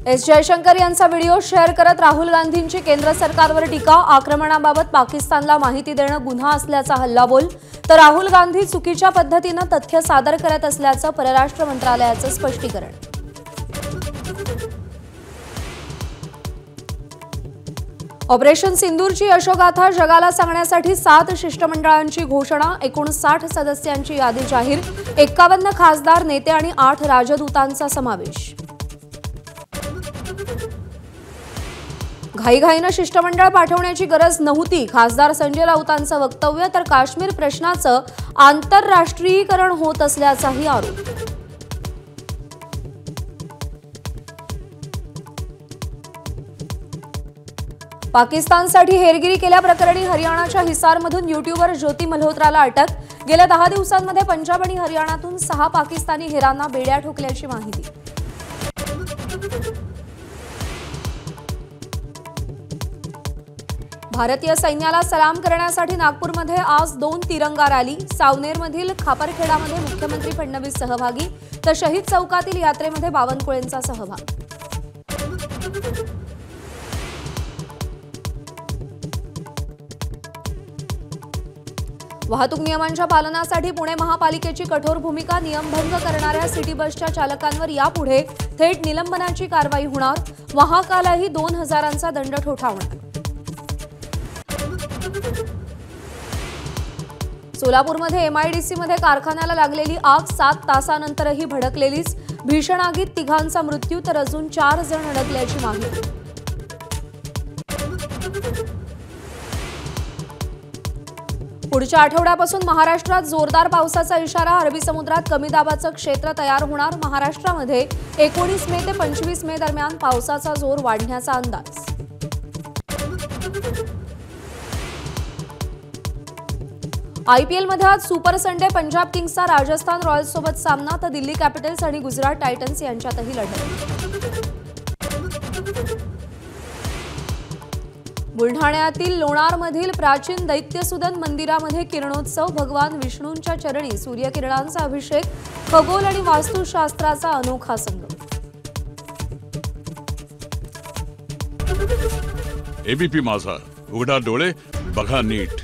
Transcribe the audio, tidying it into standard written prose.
S Jaishankar यांचा video share करत राहुल गांधींची केंद्र सरकारवर टीका। आक्रमणाबाबत पाकिस्तानला माहिती देणं गुन्हा असल्याचा हल्लाबोल। तर राहुल गांधी चुकीच्या पद्धतीने तथ्य सादर करत असल्याचं परराष्ट्र मंत्रालयाचं स्पष्टीकरण। ऑपरेशन सिंदूरची यशोगाथा जगाला सांगण्यासाठी 7 शिष्टमंडळांची घोषणा। 59 सदस्यांची यादी जाहीर। 51 खासदार नेते आणि 8 राजदूतांचा समावेश। घाईघाईनं शिष्टमंडळ पाठवण्याची गरज नव्हती, खासदार संजय राऊतांचं वक्तव्य। तर काश्मीर प्रश्नाचं आंतरराष्ट्रीयीकरण होत असल्याचाही आरोप। पाकिस्तानसाठी हेरगिरी केल्याप्रकरणी हरियाणाच्या हिसारमधून यूट्यूबर ज्योती मल्होत्राला अटक। गेल्या 10 दिवसांमध्ये पंजाब आणि हरियाणातून 6 पाकिस्तानी हेरांना बेड्या ठोकल्याची माहिती। भारतीय सैन्याला सलाम करण्यासाठी नागपूरमध्ये आज 2 तिरंगा रॅली। सावनेरमधील खापरखेडामध्ये मुख्यमंत्री फडणवीस सहभागी। तर शहीद चौकातील यात्रेमध्ये बावनकुळेंचा सहभाग। वाहतूक नियमांच्या पालनासाठी पुणे महापालिकेची कठोर भूमिका। नियमभंग करणाऱ्या सिटी बसच्या चालकांवर यापुढे थेट निलंबनाची कारवाई होणार। वाहकालाही 2000चा दंड ठोठावणार। सोलापूरमध्ये एमआयडीसीमध्ये कारखान्याला लागलेली आग 7 तासानंतरही भडकलेलीच। भीषण आगीत 3घांचा मृत्यू तर अजून 4 जण अडकल्याची माहिती। पुढच्या आठवड्यापासून महाराष्ट्रात जोरदार पावसाचा इशारा। अरबी समुद्रात कमी दाबाचं क्षेत्र तयार होणार। महाराष्ट्रामध्ये 19 मे ते 25 मे दरम्यान पावसाचा जोर वाढण्याचा अंदाज। आयपीएलमध्ये आज सुपर संडे पंजाब किंग्सचा राजस्थान रॉयल्ससोबत सामना। तर दिल्ली कॅपिटल्स आणि गुजरात टायटन्स यांच्यातही लढत। बुलढाण्यातील लोणारमधील प्राचीन दैत्यसुदन मंदिरामध्ये किरणोत्सव। भगवान विष्णूंच्या चरणी सूर्यकिरणांचा अभिषेक। खगोल आणि वास्तुशास्त्राचा अनोखा संगम। एबीपी माझा, उघडा डोळे बघा नीट।